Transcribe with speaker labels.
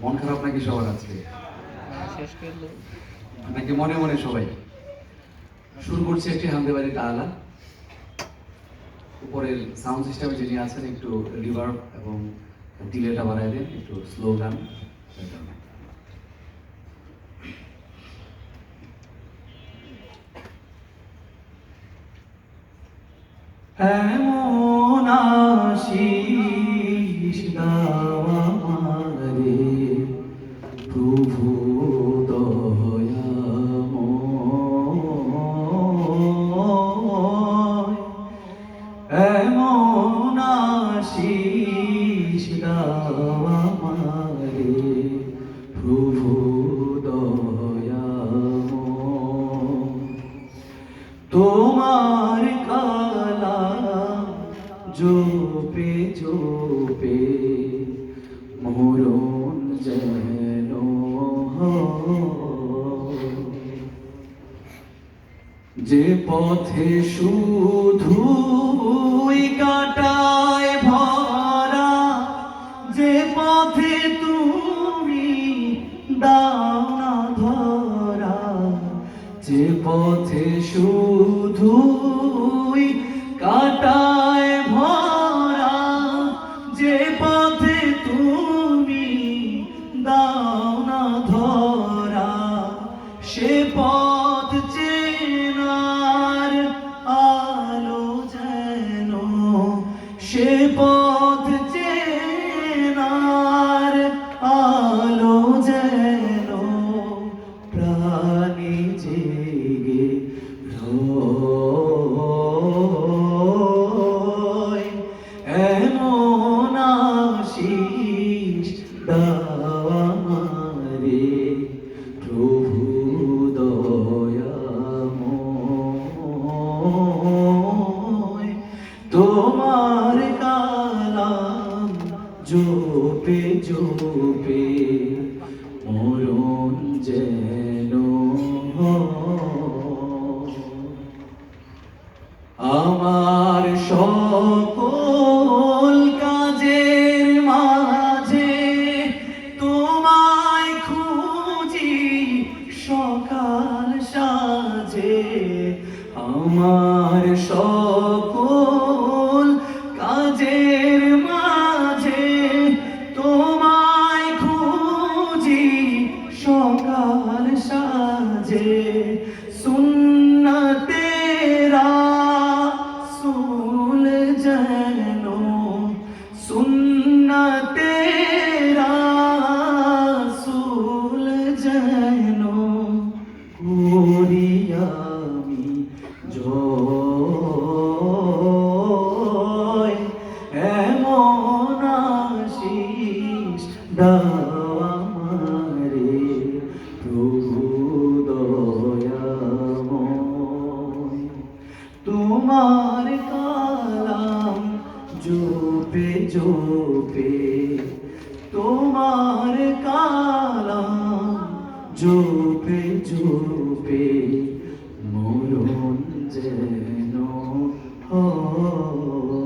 Speaker 1: মন খারাপ নাকি সবার আজকে? নাকি মনে মনে সবাই? শুরু করছি একটি হামদে বাড়ি তাআলা। উপরের সাউন্ড সিস্টেমে যিনি আছেন একটু রিভার্ব এবং ডিলেটা বাড়ায় দেন, একটু স্লো গান। এমন আশিস দাও আমারে প্রভু দয়াময়, এমন আশিস দাও আমারে প্রভু দয়াময়। তোমার কালাম জপে জপে মরণ যেন হয়। যে পথে শুধুই কাটায় ভরা, যে পথে তুমি দাও না ধরা, যে পথে শুধুই কাটায় ভরা, যে পথে তুমি দাও না ধরা, সে পথ চেনার আলো যেন, সে পথ চেনার আলো যেন প্রাণে জেগে রয়। এমন আশিস দাও আমারে প্রভু দয়াময়। তোমার কালাম জপে জপে মরণ যেন হয়। আমার সকল কাজের মাঝে তোমায় খুঁজি সকাল সাজে, আমার সকল কাজের মাঝে তোমায় খুঁজি সকাল সাজে। সুন্নতে রাসূল যেন, সুন্নতে রাসূল যেন করি আমি জয়। এমন আশিস দাও আমারে প্রভু দয়াময়। তোমার কালাম জপে জপে, তোমার কালাম জপে জপে মরণ যেন হয়।